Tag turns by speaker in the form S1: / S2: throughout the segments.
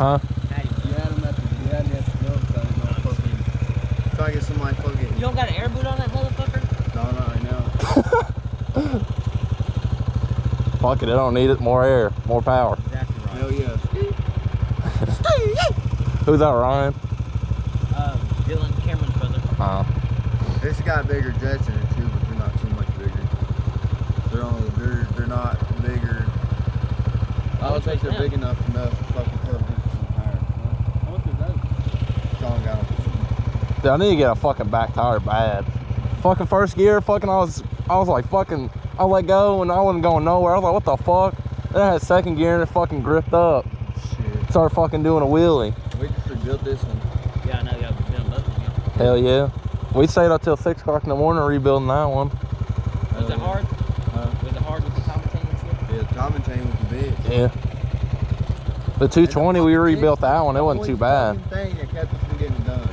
S1: Huh?
S2: You had him at the nose, so he's not fucking. Try to get somebody fucking.
S3: You don't got an air boot on that motherfucker?
S2: No, not right now.
S1: Fuck it, it don't need it. More air, more power.
S3: Exactly right.
S2: Hell yeah.
S1: Who's that, Ryan?
S3: Dylan Cameron's brother.
S1: Oh.
S2: This got bigger jets in it too, but they're not too much bigger. They're not bigger. I don't think they're big enough to fucking put them in some tires. How much is that? Sean got them.
S1: Dude, I need to get a fucking back tire bad. Fucking first gear, fucking I was like fucking, I let go and I wasn't going nowhere. I was like, what the fuck? Then I had second gear and it fucking gripped up.
S2: Shit.
S1: Started fucking doing a wheelie.
S2: We just rebuilt this one.
S3: Yeah, I know y'all been doing both of them.
S1: Hell yeah. We stayed up till 6 o'clock in the morning rebuilding that one.
S3: Was it hard? Was it hard with the timing chain and shit?
S2: Yeah, the timing chain was big.
S1: Yeah. The 220, we rebuilt that one. It wasn't too bad.
S2: The thing that kept us from getting it done.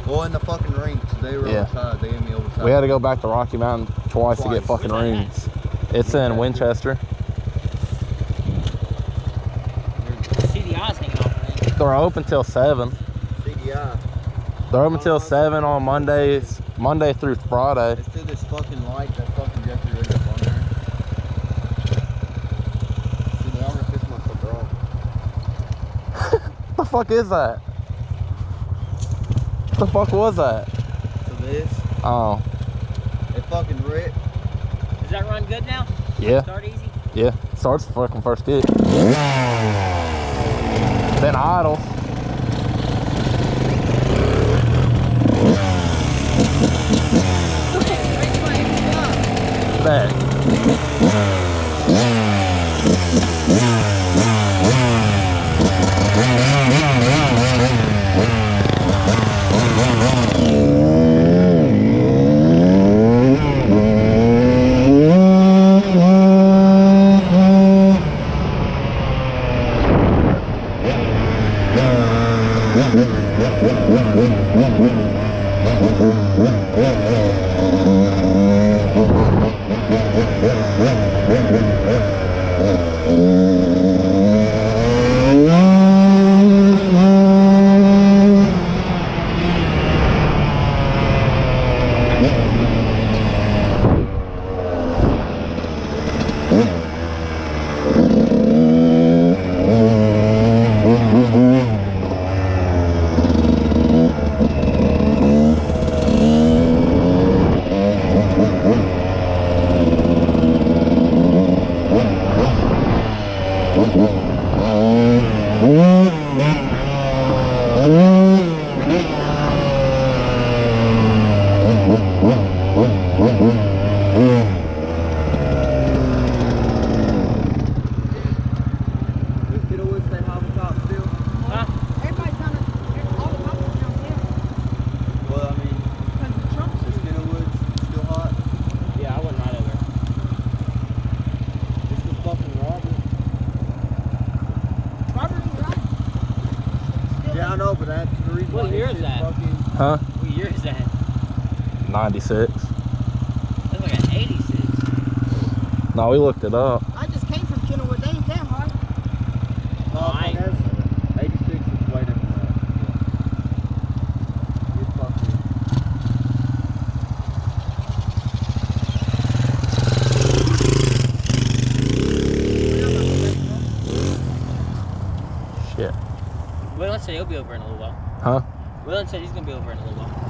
S2: Well, in the fucking rinks, they were outside. They gave me oversized.
S1: We had to go back to Rocky Mountain twice to get fucking rings. It's in Winchester.
S3: CDI's hanging off of it.
S1: They're open till 7.
S2: CDI.
S1: They're open till 7 on Mondays, Monday through Friday.
S2: It's still this fucking light that fucking Jeffrey rigged up on there. Dude, I'm gonna piss myself off.
S1: What the fuck is that? What the fuck was that?
S2: So this,
S1: Oh,
S2: it fucking ripped.
S3: Does that run good now?
S1: yeah,
S3: Start easy?
S1: yeah. Starts the fucking first kick. Then idles. Bet.
S2: Yeah, I know, but that's the reason
S3: What year is that?
S1: Huh?
S3: What year is that?
S1: 96.
S3: That's like an 86.
S1: No, we looked it up.
S4: I just came from Kenilworth. They ain't that hard.
S2: No, I guess 86 is way different than that. It's fucking...
S1: Shit.
S3: Waylon said he'll be over in a little while.
S1: Huh?
S3: Waylon said he's gonna be over in a little while.